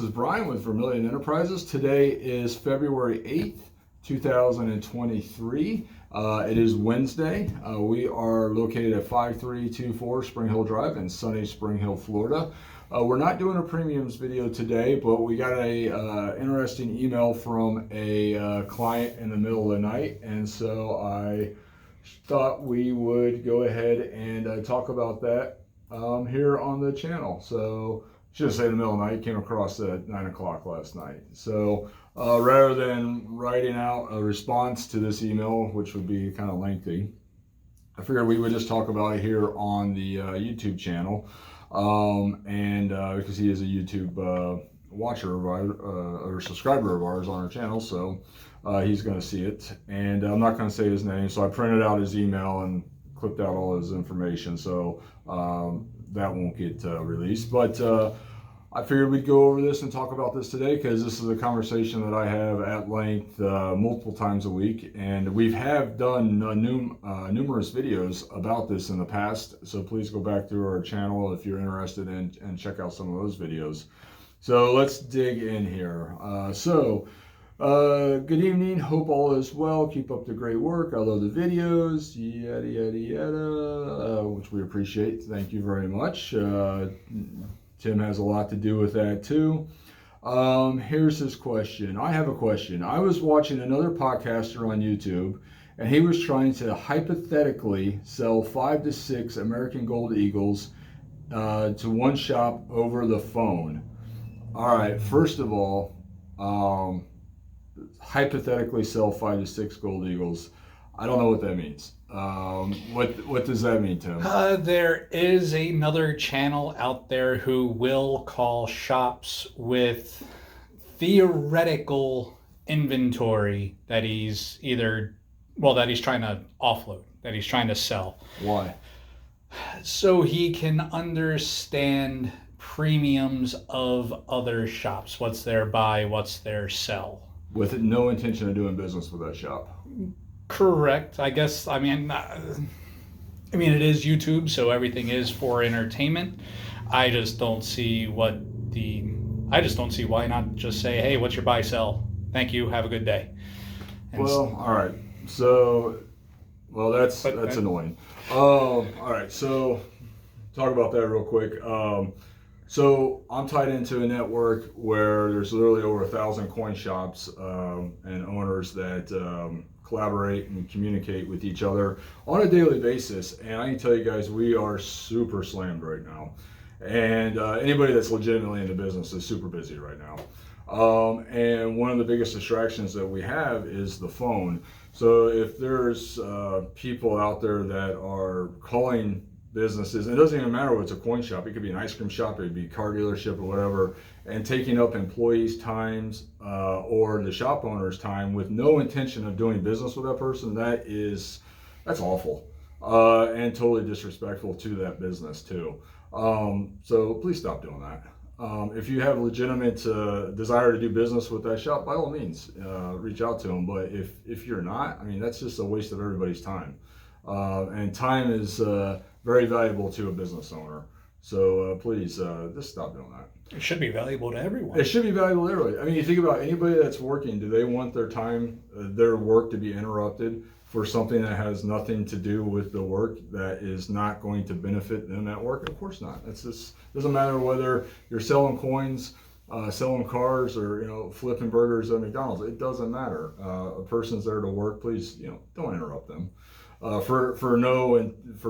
is Brian with Vermillion Enterprises. Today is February 8th, 2023. It is Wednesday. We are located at 5324 Spring Hill Drive in sunny Spring Hill, Florida. We're not doing a premiums video today, but we got a interesting email from a client in the middle of the night, and so I thought we would go ahead and talk about that here on the channel. So should say in the middle of the night, came across at 9 o'clock last night. So rather than writing out a response to this email, which would be kind of lengthy, I figured we would just talk about it here on the YouTube channel. Because he is a YouTube watcher of our, or subscriber of ours on our channel, so he's going to see it. And I'm not going to say his name, so I printed out his email and clipped out all his information, so that won't get released. But I figured we'd go over this and talk about this today, because this is a conversation that I have at length multiple times a week, and we have done numerous videos about this in the past, so please go back through our channel if you're interested and check out some of those videos. So let's dig in here. Good evening, hope all is well, keep up the great work, I love the videos, yada yada yada, which we appreciate, thank you very much. Tim has a lot to do with that too. Here's his question. I have a question. I was watching another podcaster on YouTube, and he was trying to hypothetically sell 5 to 6 American Gold Eagles to one shop over the phone. All right, first of all, hypothetically sell 5 to 6 Gold Eagles. I don't know what that means. What does that mean, Tim? There is another channel out there who will call shops with theoretical inventory that he's that he's trying to offload, that he's trying to sell. Why? So he can understand premiums of other shops. What's their buy, what's their sell. With no intention of doing business with that shop. Correct. I guess, I mean, it is YouTube, so everything is for entertainment. I just don't see why not just say, hey, what's your buy sell? Thank you. Have a good day. And well, all right. So, well, that's annoying. All right. So talk about that real quick. So I'm tied into a network where there's literally over 1,000 coin shops and owners that collaborate and communicate with each other on a daily basis. And I can tell you guys, we are super slammed right now. And anybody that's legitimately in the business is super busy right now. And one of the biggest distractions that we have is the phone. So if there's people out there that are calling businesses, it doesn't even matter what it's a coin shop, it could be an ice cream shop, it could be a car dealership or whatever, and taking up employees' times or the shop owner's time with no intention of doing business with that person, that's awful and totally disrespectful to that business too. So please stop doing that. If you have legitimate desire to do business with that shop, by all means reach out to them, but if you're not, I mean, that's just a waste of everybody's time. And time is very valuable to a business owner. So please just stop doing that. it should be valuable to everyone. It should be valuable to everybody. I mean, you think about anybody that's working, do they want their time, their work to be interrupted for something that has nothing to do with the work, that is not going to benefit them at work? Of course not. It's just, doesn't matter whether you're selling coins, selling cars, or flipping burgers at McDonald's. It doesn't matter. A person's there to work. Please, don't interrupt them for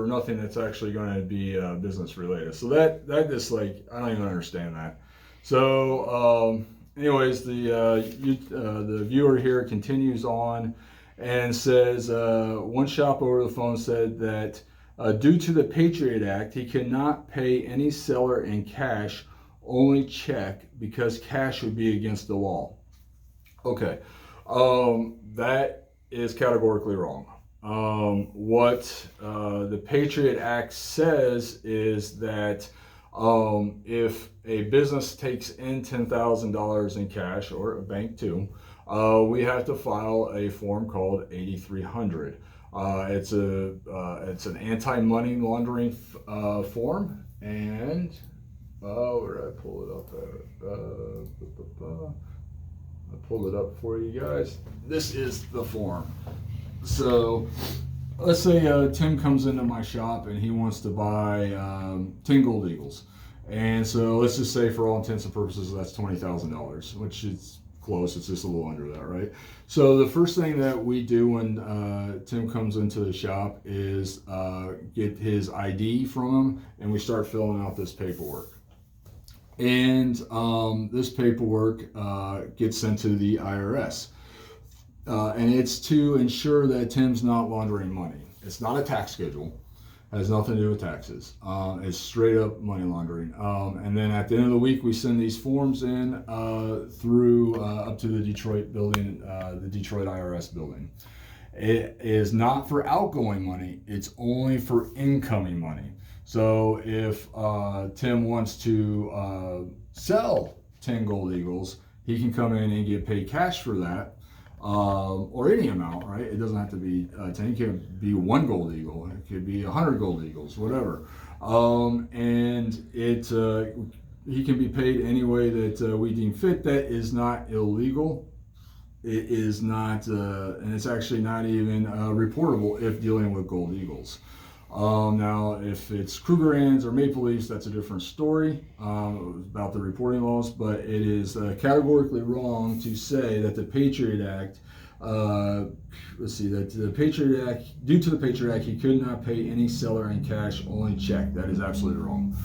nothing that's actually going to be business related. So that just, like, I don't even understand that. So anyways, the viewer here continues on and says, one shop over the phone said that due to the Patriot Act, he cannot pay any seller in cash, only check, because cash would be against the law. Okay, that is categorically wrong. What the Patriot Act says is that if a business takes in $10,000 in cash, or a bank too, we have to file a form called 8300. It's an anti-money laundering form, and Where did I pull it up at? I pulled it up for you guys. This is the form. So let's say Tim comes into my shop and he wants to buy 10 Gold Eagles. And so let's just say for all intents and purposes that's $20,000, which is close. It's just a little under that, right? So the first thing that we do when Tim comes into the shop is get his ID from him, and we start filling out this paperwork. And this paperwork gets sent to the IRS. And it's to ensure that Tim's not laundering money. It's not a tax schedule. It has nothing to do with taxes. It's straight up money laundering. And then at the end of the week, we send these forms in through up to the Detroit building, the Detroit IRS building. It is not for outgoing money. It's only for incoming money. So if Tim wants to sell 10 Gold Eagles, he can come in and get paid cash for that. Or any amount, right? It doesn't have to be 10. It could be 1 Gold Eagle. It could be 100 Gold Eagles, whatever. And he can be paid any way that we deem fit. That is not illegal. It is not, and it's actually not even reportable if dealing with Gold Eagles. Now, if it's Krugerrands or Maple Leafs, that's a different story about the reporting laws, but it is categorically wrong to say that the Patriot Act, that the Patriot Act, due to the Patriot Act, he could not pay any seller in cash, only check. That is absolutely wrong.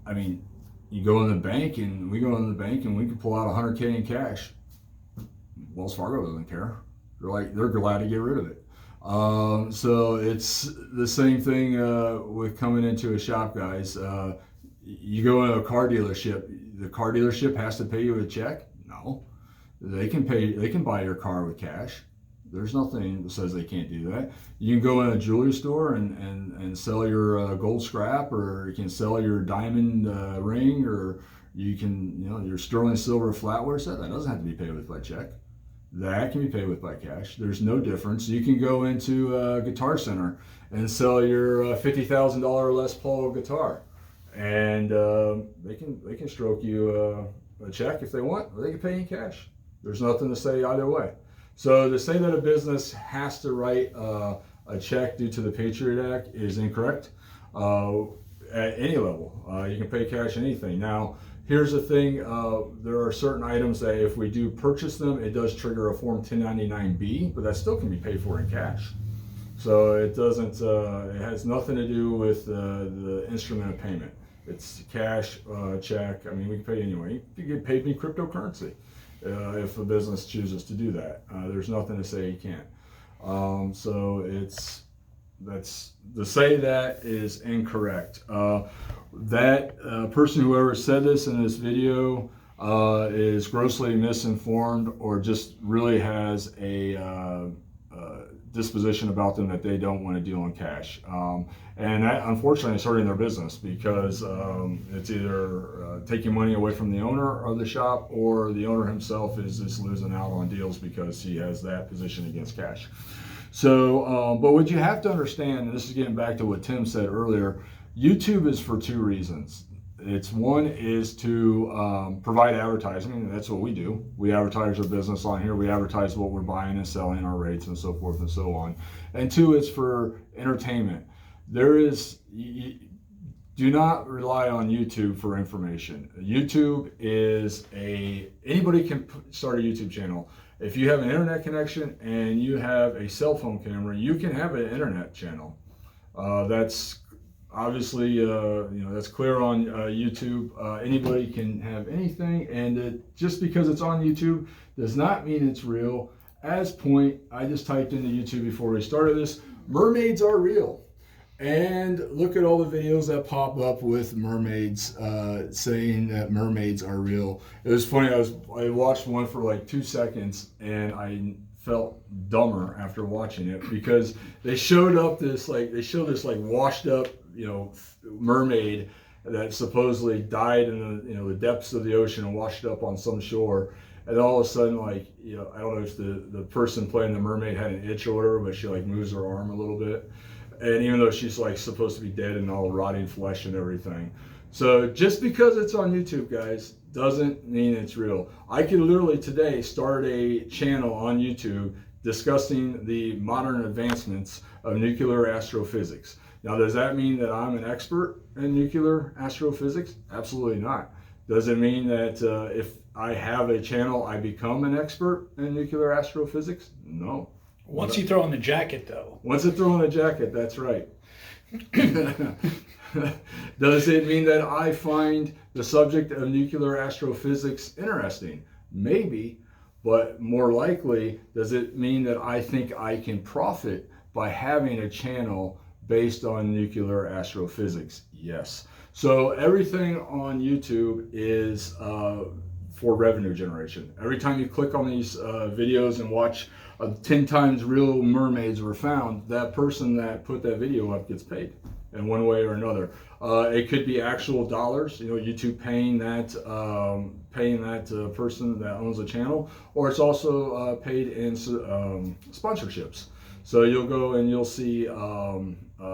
I mean, you go in the bank, and we go in the bank, and we can pull out $100K in cash. Wells Fargo doesn't care. They're glad to get rid of it. So it's the same thing with coming into a shop, guys. You go into a car dealership. The car dealership has to pay you a check? No. They can buy your car with cash. There's nothing that says they can't do that. You can go in a jewelry store and sell your gold scrap, or you can sell your diamond ring, or you can, your sterling silver flatware set. That doesn't have to be paid with by check. That can be paid with by cash. There's no difference. You can go into a Guitar Center and sell your $50,000 Les Paul guitar, and they can stroke you a check if they want, or they can pay you in cash. There's nothing to say either way. So to say that a business has to write a check due to the Patriot Act is incorrect at any level. You can pay cash anything. Now, here's the thing, there are certain items that if we do purchase them, it does trigger a Form 1099-B, but that still can be paid for in cash. So it doesn't, it has nothing to do with the instrument of payment. It's cash, check. I mean, we can pay anyway. You can get paid in cryptocurrency if a business chooses to do that. There's nothing to say you can't. So that's to say that is incorrect. That person, whoever said this in this video, is grossly misinformed, or just really has a disposition about them that they don't want to deal in cash. And that, unfortunately, is hurting their business, because it's either taking money away from the owner of the shop, or the owner himself is just losing out on deals because he has that position against cash. So, but what you have to understand, and this is getting back to what Tim said earlier, YouTube is for two reasons. One is to provide advertising, and that's what we do. We advertise our business on here. We advertise what we're buying and selling, our rates, and so forth and so on. And two, it's for entertainment. Do not rely on YouTube for information. YouTube is anybody can start a YouTube channel. If you have an internet connection and you have a cell phone camera, you can have an internet channel. That's obviously, that's clear on YouTube. Anybody can have anything, and just because it's on YouTube does not mean it's real. As point, I just typed into YouTube before we started this, mermaids are real. And look at all the videos that pop up with mermaids saying that mermaids are real. It was funny, I watched one for like 2 seconds, and I felt dumber after watching it, because they showed this washed up, mermaid that supposedly died in the depths of the ocean and washed up on some shore. And all of a sudden, I don't know if the person playing the mermaid had an itch or whatever, but she moves her arm a little bit. And even though she's supposed to be dead and all rotting flesh and everything. So just because it's on YouTube, guys, doesn't mean it's real. I could literally today start a channel on YouTube discussing the modern advancements of nuclear astrophysics. Now, does that mean that I'm an expert in nuclear astrophysics? Absolutely not. Does it mean that if I have a channel, I become an expert in nuclear astrophysics? No. Once you throw in the jacket, though. Once I throw in the jacket, that's right. Does it mean that I find the subject of nuclear astrophysics interesting? Maybe, but more likely, does it mean that I think I can profit by having a channel based on nuclear astrophysics? Yes. So everything on YouTube is for revenue generation. Every time you click on these videos and watch 10 times real mermaids were found, that person that put that video up gets paid in one way or another. It could be actual dollars, YouTube paying that person that owns the channel, or it's also paid in sponsorships. So you'll go and you'll see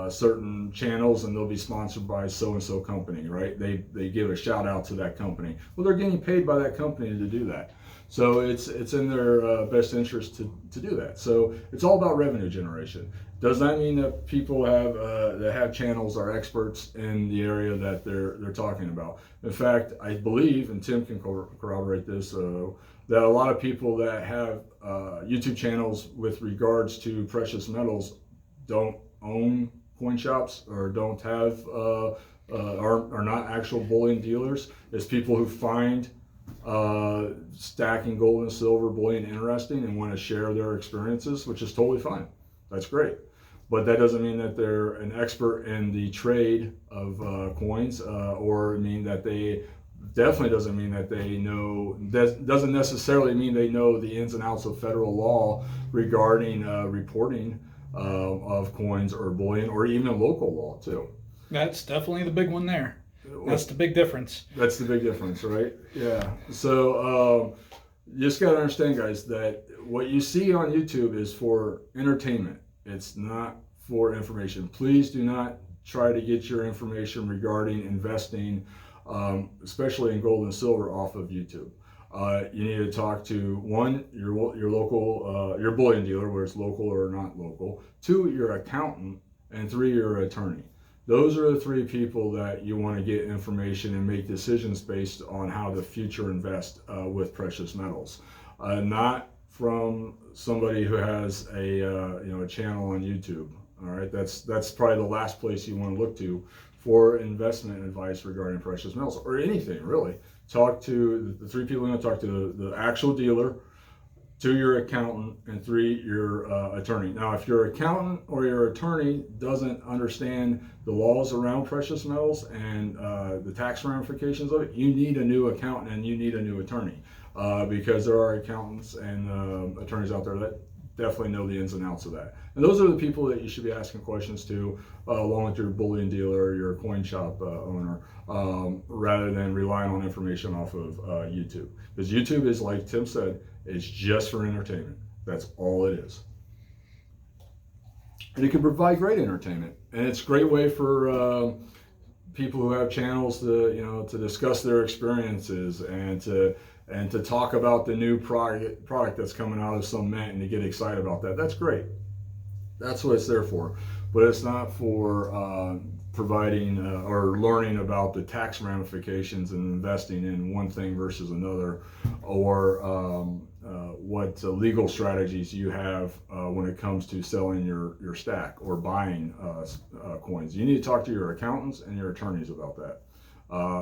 certain channels and they'll be sponsored by so-and-so company, right? They give a shout out to that company. Well, they're getting paid by that company to do that. So it's in their best interest to do that. So it's all about revenue generation. Does that mean that people that have channels are experts in the area that they're talking about? In fact, I believe, and Tim can corroborate this, that a lot of people that have YouTube channels with regards to precious metals don't own coin shops or don't have are not actual bullion dealers. It's people who find stacking gold and silver bullion interesting and want to share their experiences, which is totally fine. That's great. But that doesn't mean that they're an expert in the trade of coins, or mean that they definitely doesn't mean that they know, that doesn't necessarily mean they know the ins and outs of federal law regarding reporting of coins or bullion, or even local law too. That's definitely the big one there. That's the big difference. That's the big difference, right? Yeah. So you just got to understand, guys, that what you see on YouTube is for entertainment. It's not for information. Please do not try to get your information regarding investing, especially in gold and silver, off of YouTube. You need to talk to, one, your local, your bullion dealer, whether it's local or not local. Two, your accountant, and three, your attorney. Those are the three people that you want to get information and make decisions based on how to future invest with precious metals. Not from somebody who has a channel on YouTube. All right, that's probably the last place you want to look to for investment advice regarding precious metals or anything really. Talk to the three people you want to talk to: the actual dealer, two, your accountant, and three, your attorney. Now, if your accountant or your attorney doesn't understand the laws around precious metals and the tax ramifications of it, you need a new accountant and you need a new attorney, because there are accountants and attorneys out there that definitely know the ins and outs of that. And those are the people that you should be asking questions to, along with your bullion dealer, your coin shop owner, rather than relying on information off of YouTube. Because YouTube is, like Tim said, it's just for entertainment. That's all it is. And it can provide great entertainment. And it's a great way for people who have channels to discuss their experiences and to talk about the new product that's coming out of some mint and to get excited about that. That's great. That's what it's there for. But it's not for providing or learning about the tax ramifications and investing in one thing versus another, or what legal strategies you have when it comes to selling your stack or buying coins. You need to talk to your accountants and your attorneys about that,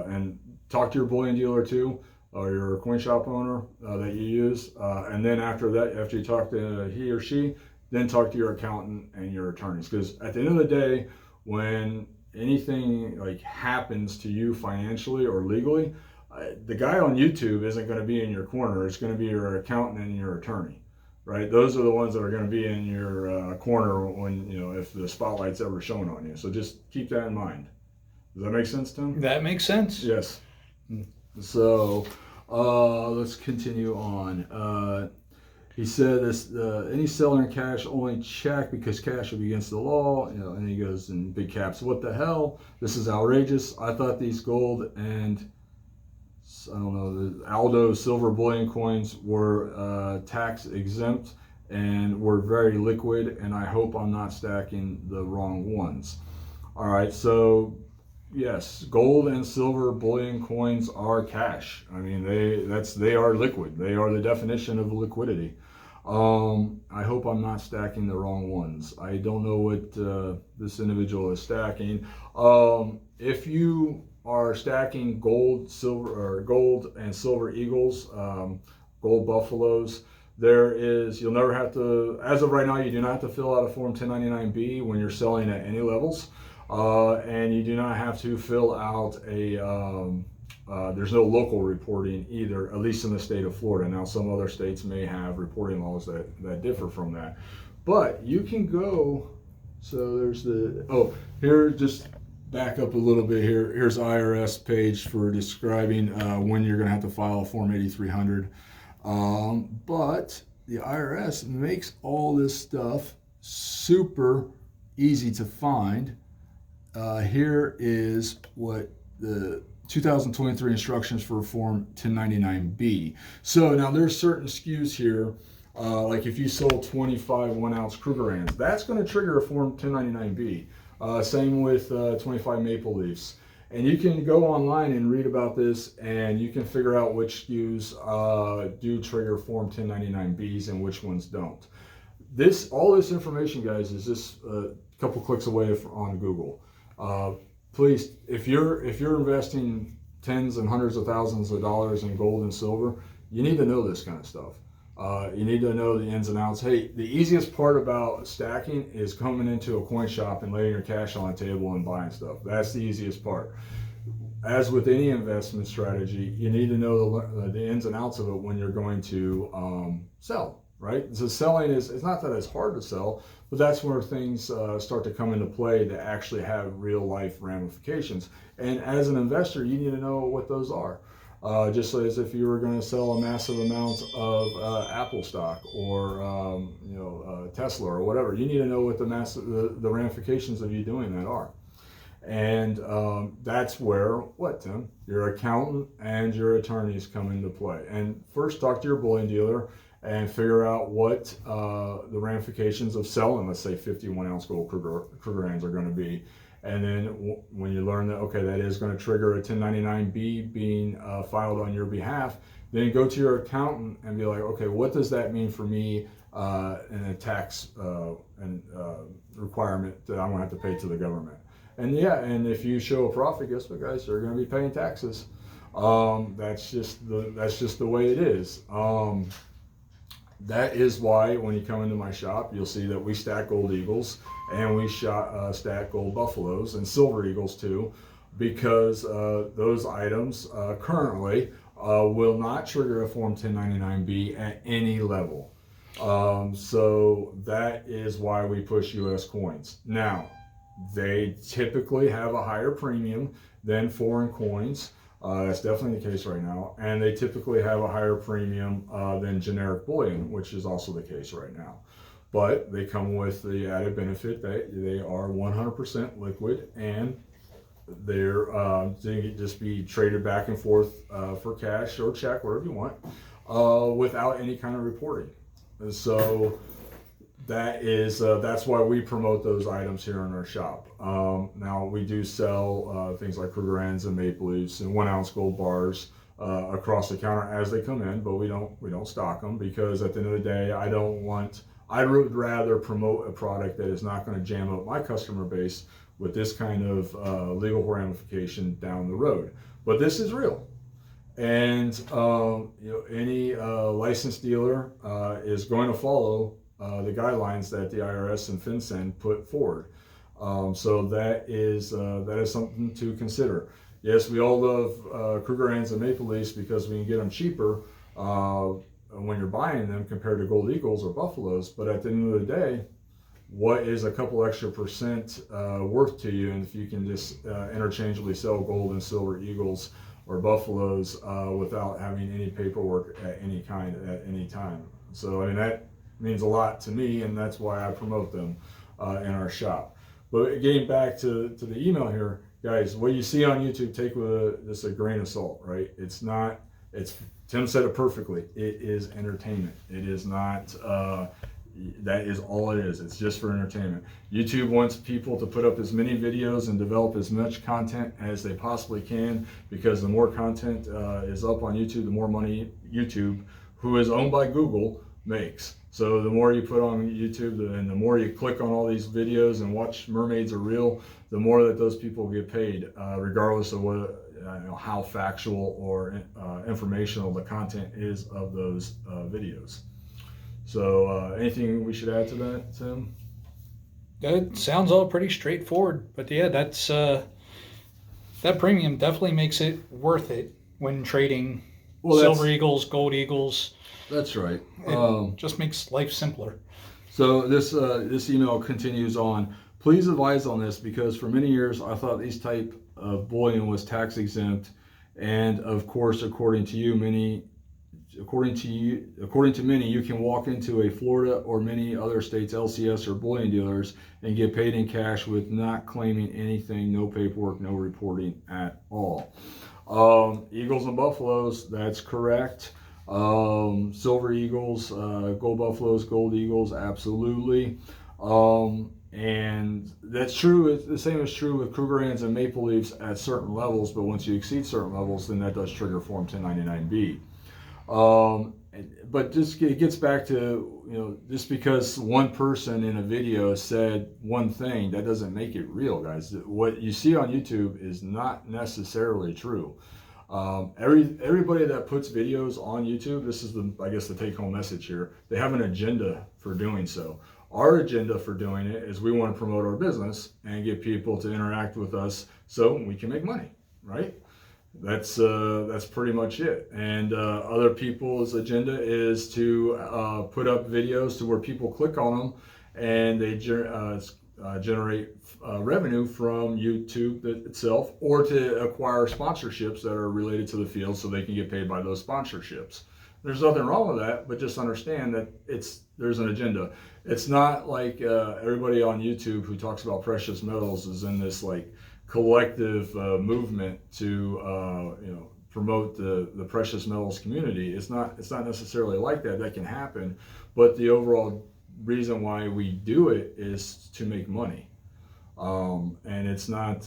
and talk to your bullion dealer too, or your coin shop owner that you use, and then after that, after you talk to he or she, then talk to your accountant and your attorneys. Because at the end of the day, when anything like happens to you financially or legally, the guy on YouTube isn't going to be in your corner. It's going to be your accountant and your attorney, right? Those are the ones that are going to be in your corner when, if the spotlight's ever shown on you. So just keep that in mind. Does that make sense, Tim? That makes sense. Yes. So let's continue on. he said this, any seller in cash only check because cash would be against the law, and he goes in big caps, what the hell? This is outrageous. I thought these gold and I don't know, the Aldo silver bullion coins were tax exempt and were very liquid, and I hope I'm not stacking the wrong ones. All right, so yes, gold and silver bullion coins are cash. I mean, they are liquid. They are the definition of liquidity. I hope I'm not stacking the wrong ones. I don't know what this individual is stacking. If you are stacking gold, silver, or gold and silver eagles, gold buffaloes, you'll never have to, as of right now, you do not have to fill out a Form 1099-B when you're selling at any levels. And you do not have to fill out there's no local reporting either, at least in the state of Florida. Now, some other states may have reporting laws that differ from that. But you can go, so there's here, just back up a little bit here. Here's IRS page for describing when you're going to have to file a Form 8300. But the IRS makes all this stuff super easy to find. Here is what the 2023 instructions for Form 1099-B. So now there's certain SKUs here, like if you sold 25 1-ounce Krugerrands, that's going to trigger a Form 1099-B. Same with 25 maple leafs. And you can go online and read about this, and you can figure out which SKUs do trigger Form 1099-Bs and which ones don't. All this information, guys, is just a couple clicks away on Google. Please, if you're investing tens and hundreds of thousands of dollars in gold and silver, you need to know this kind of stuff. You need to know the ins and outs. Hey, the easiest part about stacking is coming into a coin shop and laying your cash on the table and buying stuff. That's the easiest part. As with any investment strategy, you need to know the ins and outs of it when you're going to sell, right? So selling it's not that it's hard to sell, but that's where things start to come into play to actually have real life ramifications. And as an investor, you need to know what those are. Just as if you were going to sell a massive amount of Apple stock or Tesla or whatever, you need to know what the ramifications of you doing that are. And that's where Tim? Your accountant and your attorneys come into play. And first, talk to your bullion dealer and figure out what the ramifications of selling, let's say 51-ounce gold Krugerrands are going to be. And then when you learn that, okay, that is going to trigger a 1099-B being filed on your behalf, then go to your accountant and be like, okay, what does that mean for me in a tax requirement that I'm going to have to pay to the government? And and if you show a profit, guess what, guys? You're going to be paying taxes. That's just the way it is. That is why when you come into my shop, you'll see that we stack gold eagles and we stack gold buffaloes and silver eagles too, because those items currently will not trigger a Form 1099-B at any level. So that is why we push U.S. coins. Now, they typically have a higher premium than foreign coins. That's definitely the case right now. And they typically have a higher premium than generic bullion, which is also the case right now. But they come with the added benefit that they are 100% liquid, and they can just be traded back and forth for cash or check, whatever you want, without any kind of reporting. And so that's why we promote those items here in our shop. Now we do sell things like Krugerrands and maple leafs and 1-ounce gold bars across the counter as they come in, but we don't stock them, because at the end of the day, I would rather promote a product that is not going to jam up my customer base with this kind of legal ramification down the road. But this is real. And any licensed dealer is going to follow the guidelines that the IRS and FinCEN put forward. So that is something to consider. Yes, we all love Krugerrands and maple leafs because we can get them cheaper when you're buying them compared to gold eagles or buffaloes. But at the end of the day, what is a couple extra percent worth to you? And if you can just interchangeably sell gold and silver eagles or buffaloes without having any paperwork at any kind at any time. So I mean, that means a lot to me, and that's why I promote them in our shop. But getting back to the email here, guys, what you see on YouTube, take with this a grain of salt, right? It's not, it's, Tim said it perfectly. It is entertainment. It is not, that is all it is. It's just for entertainment. YouTube wants people to put up as many videos and develop as much content as they possibly can, because the more content is up on YouTube, the more money YouTube, who is owned by Google, makes. So the more you put on YouTube and the more you click on all these videos and watch mermaids are real, the more that those people get paid, regardless of what, how factual or informational the content is of those videos. So anything we should add to that, Tim? That sounds all pretty straightforward, but yeah, that's that premium definitely makes it worth it when trading silver eagles, gold eagles. That's right. It just makes life simpler. So this email continues on. Please advise on this, because for many years I thought these type of bullion was tax exempt, and of course, according to many, you can walk into a Florida or many other states LCS or bullion dealers and get paid in cash with not claiming anything, no paperwork, no reporting at all. Eagles and buffaloes, that's correct. Silver eagles, gold buffaloes, gold eagles, absolutely. And that's true. The same is true with Krugerrands and maple leaves at certain levels, but once you exceed certain levels, then that does trigger Form 1099B. But just it gets back to, just because one person in a video said one thing, that doesn't make it real, guys. What you see on YouTube is not necessarily true. Everybody that puts videos on YouTube, this is I guess the take-home message here, they have an agenda for doing so. Our agenda for doing it is we want to promote our business and get people to interact with us so we can make money, right? That's pretty much it. And other people's agenda is to put up videos to where people click on them and they generate revenue from YouTube itself, or to acquire sponsorships that are related to the field so they can get paid by those sponsorships. There's nothing wrong with that, but just understand that there's an agenda. It's not like everybody on YouTube who talks about precious metals is in this like collective movement to promote the precious metals community. It's not necessarily like that. That can happen, but the overall reason why we do it is to make money, and it's not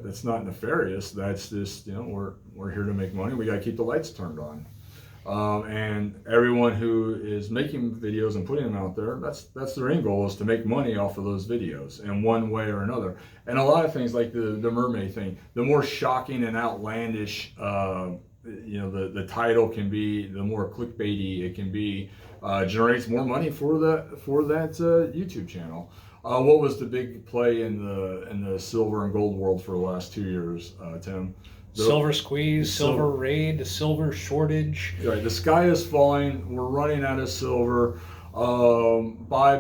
that's not nefarious. That's just we're here to make money. We got to keep the lights turned on. And everyone who is making videos and putting them out there, that's their end goal, is to make money off of those videos in one way or another. And a lot of things like the mermaid thing, the more shocking and outlandish the title can be, the more clickbaity it can be, generates more money for that YouTube channel. What was the big play in the silver and gold world for the last 2 years, Tim? Silver squeeze, silver raid, the silver shortage. Right, the sky is falling. We're running out of silver. Buy.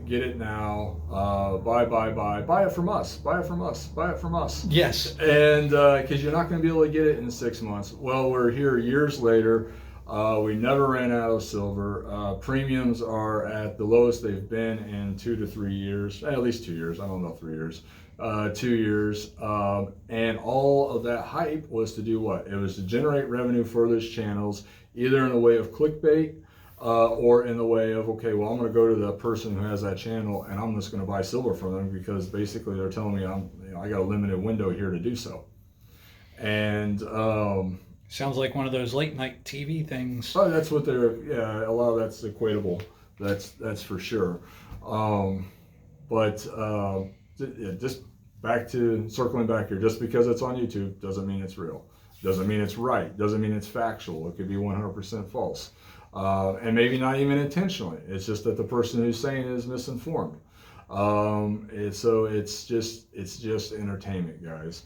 Get it now. Buy. Buy it from us. Buy it from us. Yes. And because you're not going to be able to get it in 6 months. Well, we're here years later. We never ran out of silver. Premiums are at the lowest they've been in 2 to 3 years. At least 2 years. I don't know, 3 years. 2 years, and all of that hype was to do what? It was to generate revenue for those channels, either in the way of clickbait or in the way of, okay, well, I'm going to go to the person who has that channel and I'm just going to buy silver from them, because basically they're telling me I got a limited window here to do so. And sounds like one of those late night TV things. Oh, that's what they're. Yeah, a lot of that's equatable. That's for sure. Just circling back here, just because it's on YouTube doesn't mean it's real. Doesn't mean it's right. Doesn't mean it's factual. It could be 100% false. And maybe not even intentionally. It's just that the person who's saying it is misinformed. So it's just entertainment, guys.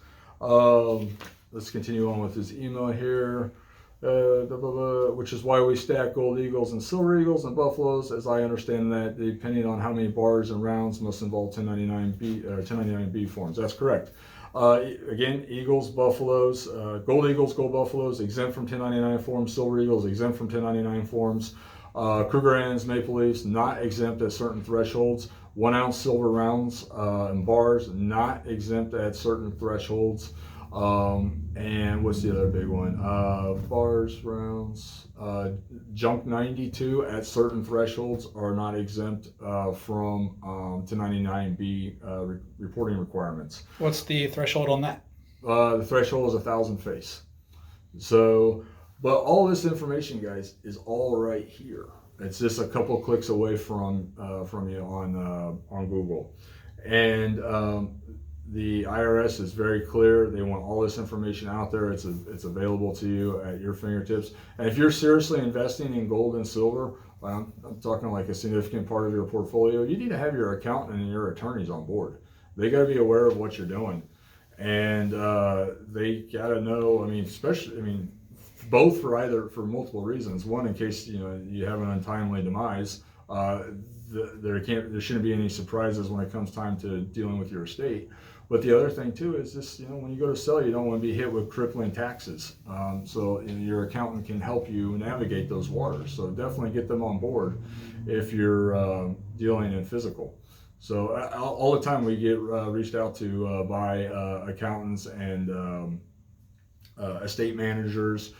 Let's continue on with his email here. Which is why we stack gold eagles and silver eagles and buffaloes, as I understand that, depending on how many bars and rounds must involve 1099B or 1099B forms. That's correct. Again, eagles, buffaloes, gold eagles, gold buffaloes, exempt from 1099 forms. Silver eagles, exempt from 1099 forms. Krugerrands, maple leafs, not exempt at certain thresholds. 1 ounce silver rounds and bars, not exempt at certain thresholds. And what's the other big one? Bars, rounds, junk 92 at certain thresholds are not exempt from 1099B reporting requirements. What's the threshold on that? The threshold is 1,000 face. So, but all this information, guys, is all right here. It's just a couple of clicks away from you on Google, and the IRS is very clear. They want all this information out there. It's available to you at your fingertips. And if you're seriously investing in gold and silver, I'm talking like a significant part of your portfolio, you need to have your accountant and your attorneys on board. They got to be aware of what you're doing, and they got to know. I mean, especially, both for multiple reasons. One, in case you have an untimely demise, there shouldn't be any surprises when it comes time to dealing with your estate. But the other thing too is this: when you go to sell, you don't want to be hit with crippling taxes. So your accountant can help you navigate those waters. So definitely get them on board if you're dealing in physical. So all the time we get reached out to by accountants and estate managers.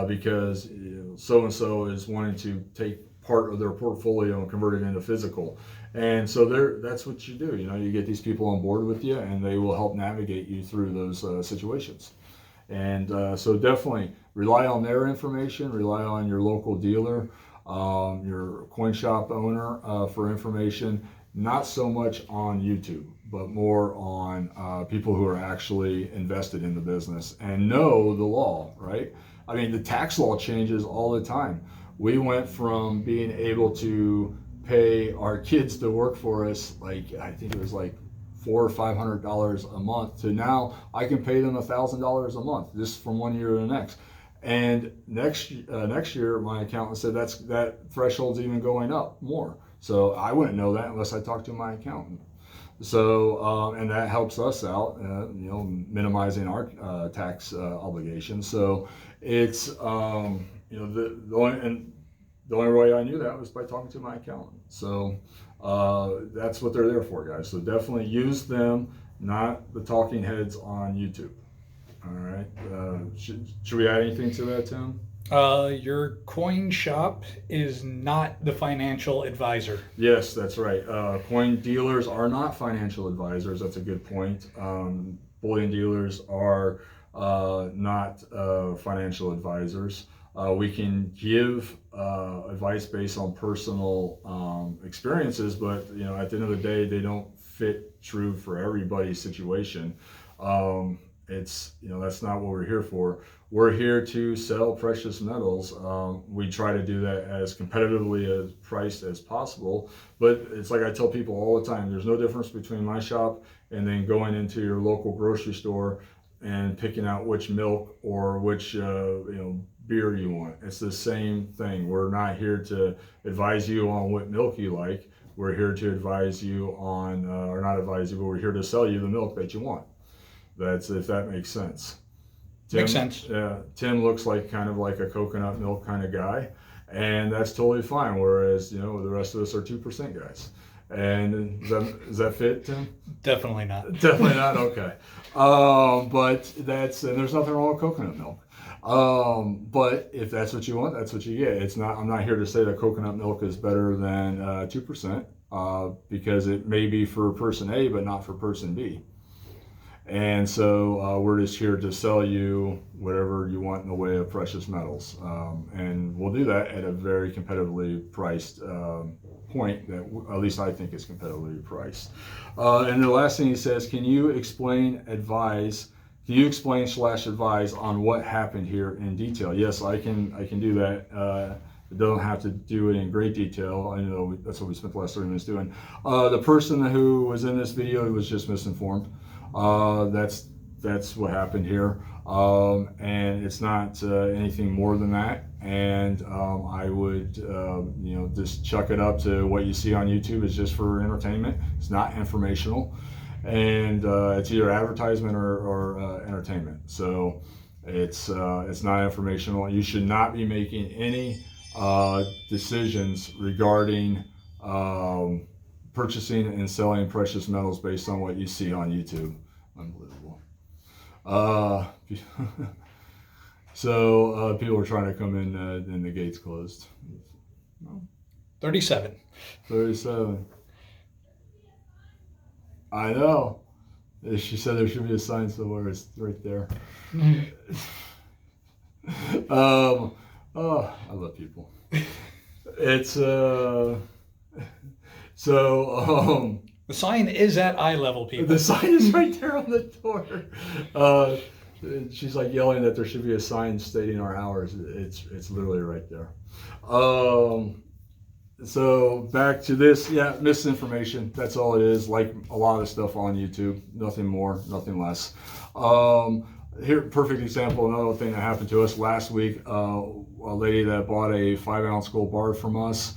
Because so-and-so is wanting to take part of their portfolio and convert it into physical. And so that's what you do. You get these people on board with you, and they will help navigate you through those situations. And so definitely rely on their information, rely on your local dealer, your coin shop owner for information, not so much on YouTube, but more on people who are actually invested in the business and know the law, right? I mean, the tax law changes all the time. We went from being able to pay our kids to work for us, I think it was like $400 or $500 a month, to now I can pay them $1,000 a month, just from one year to the next. And next year, my accountant said that threshold's even going up more. So I wouldn't know that unless I talked to my accountant. So and that helps us out, minimizing our tax obligations. So it's the only way I knew that was by talking to my accountant. So that's what they're there for, guys. So definitely use them, not the talking heads on YouTube. All right. Should we add anything to that, Tim? Your coin shop is not the financial advisor. Yes, that's right. Coin dealers are not financial advisors. That's a good point. Bullion dealers are not financial advisors. We can give advice based on personal experiences, but at the end of the day, they don't fit true for everybody's situation. It's that's not what we're here for. We're here to sell precious metals. We try to do that as competitively as priced as possible, but it's like I tell people all the time, there's no difference between my shop and then going into your local grocery store and picking out which milk or which beer you want. It's the same thing. We're not here to advise you on what milk you like. We're here to advise you on, or not advise you, but we're here to sell you the milk that you want. That's, if that makes sense. Makes sense. Yeah, Tim looks kind of like a coconut milk kind of guy, and that's totally fine. Whereas the rest of us are 2% guys. And does that fit, Tim? Definitely not. Definitely not. Okay. But and there's nothing wrong with coconut milk. But if that's what you want, that's what you get. It's not. I'm not here to say that coconut milk is better than 2%, because it may be for person A, but not for person B. And so we're just here to sell you whatever you want in the way of precious metals, and we'll do that at a very competitively priced point that at least I think is competitively priced. And the last thing he says, can you explain/advise on what happened here in detail? Yes, I can do that. I don't have to do it in great detail. I know that's what we spent the last 30 minutes doing. The person who was in this video was just misinformed. That's what happened here, and it's not anything more than that. And I would just chuck it up to what you see on YouTube is just for entertainment. It's not informational. and it's either advertisement or entertainment. So it's not informational. You should not be making any decisions regarding purchasing and selling precious metals based on what you see on YouTube. Unbelievable. So people are trying to come in and the gate's closed. 37. 37. I know. She said there should be a sign somewhere. It's right there. Oh, I love people. It's the sign is at eye level, people. The sign is right there on the door. She's like yelling that there should be a sign stating our hours. It's literally right there. So back to this, misinformation. That's all it is. Like a lot of stuff on YouTube, nothing more, nothing less. Here, perfect example. Another thing that happened to us last week. A lady that bought a 5-ounce gold bar from us.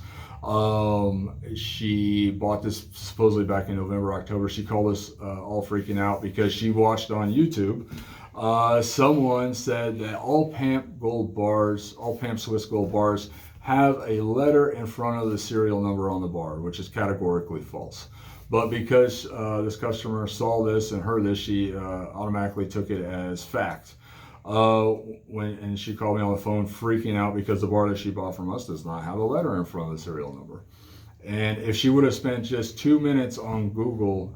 She bought this supposedly back in November, October. She called us all freaking out because she watched on YouTube. Someone said that all PAMP gold bars, all PAMP Swiss gold bars, have a letter in front of the serial number on the bar, which is categorically false. But because this customer saw this and heard this, she automatically took it as fact. And she called me on the phone freaking out because the bar that she bought from us does not have a letter in front of the serial number. And if she would have spent just 2 minutes on Google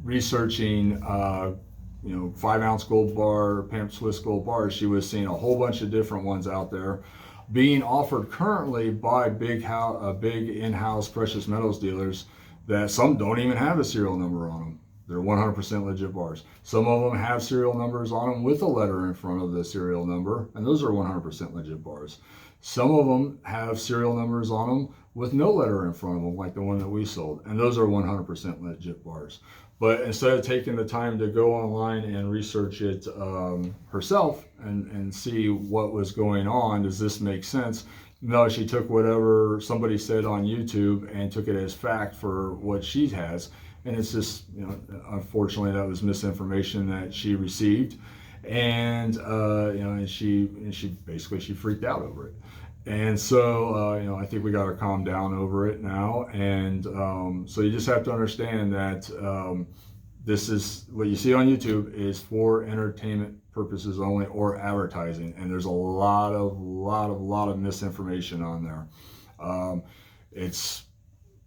researching 5-ounce gold bar, PAMP Swiss gold bars, she would have seen a whole bunch of different ones out there being offered currently by big in-house precious metals dealers that some don't even have a serial number on them. They're 100% legit bars. Some of them have serial numbers on them with a letter in front of the serial number, and those are 100% legit bars. Some of them have serial numbers on them with no letter in front of them, like the one that we sold, and those are 100% legit bars. But instead of taking the time to go online and research it herself and see what was going on, does this make sense? No, she took whatever somebody said on YouTube and took it as fact for what she has. And it's just, unfortunately, that was misinformation that she received. And, and she freaked out over it. And so, I think we got her calmed down over it now. And so you just have to understand that this is what you see on YouTube is for entertainment purposes only or advertising. And there's a lot of misinformation on there. It's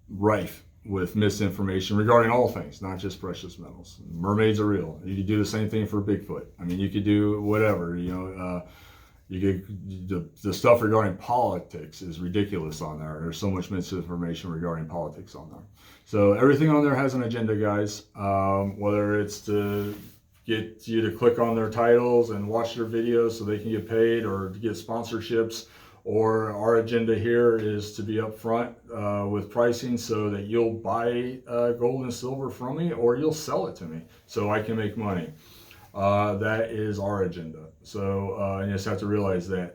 rife with misinformation regarding all things, not just precious metals. Mermaids are real. You could do the same thing for Bigfoot. I mean, you could do whatever, the stuff regarding politics is ridiculous on there. There's so much misinformation regarding politics on there. So everything on there has an agenda, guys. Whether it's to get you to click on their titles and watch their videos so they can get paid or to get sponsorships, or our agenda here is to be upfront with pricing so that you'll buy gold and silver from me or you'll sell it to me so I can make money. That is our agenda. So you just have to realize that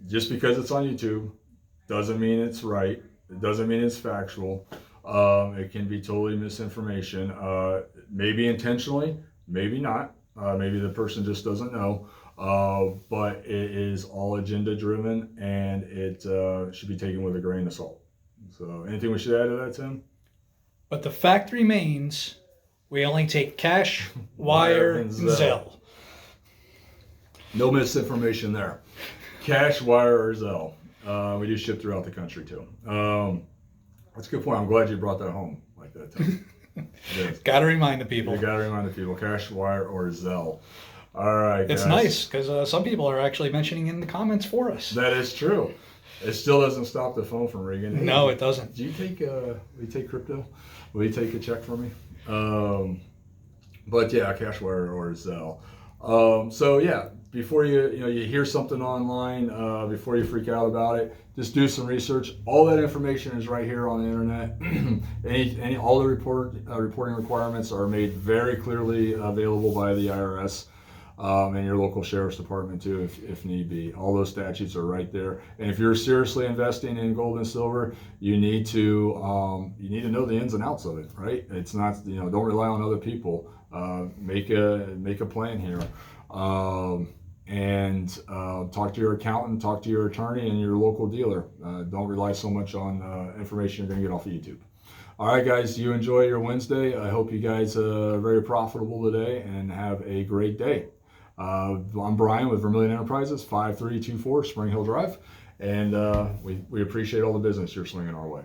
just because it's on YouTube doesn't mean it's right. It doesn't mean it's factual. It can be totally misinformation. Maybe intentionally, maybe not. Maybe the person just doesn't know. But it is all agenda driven and it should be taken with a grain of salt. So anything we should add to that, Tim? But the fact remains, we only take cash, wire, and Zelle. No misinformation there. Cash, wire, or Zelle. We do ship throughout the country too. That's a good point. I'm glad you brought that home like that, Tim. Got to remind the people. You got to remind the people. Cash, wire, or Zelle. All right, guys. It's nice because some people are actually mentioning in the comments for us. That is true. It still doesn't stop the phone from ringing. Hey, no, it doesn't. Do you take will you take crypto? Will you take a check from me? But yeah, cash, wire, or Zelle. So yeah, before you hear something online, before you freak out about it, just do some research. All that information is right here on the internet. All the reporting requirements are made very clearly available by the IRS. and your local sheriff's department too, if need be. All those statutes are right there. And if you're seriously investing in gold and silver, you need to know the ins and outs of it, right? It's not, don't rely on other people. Make a plan here. And talk to your accountant, talk to your attorney, and your local dealer. Don't rely so much on information you're going to get off of YouTube. All right, guys, you enjoy your Wednesday. I hope you guys are very profitable today and have a great day. I'm Brian with Vermillion Enterprises, 5324 Spring Hill Drive, and we appreciate all the business you're slinging our way.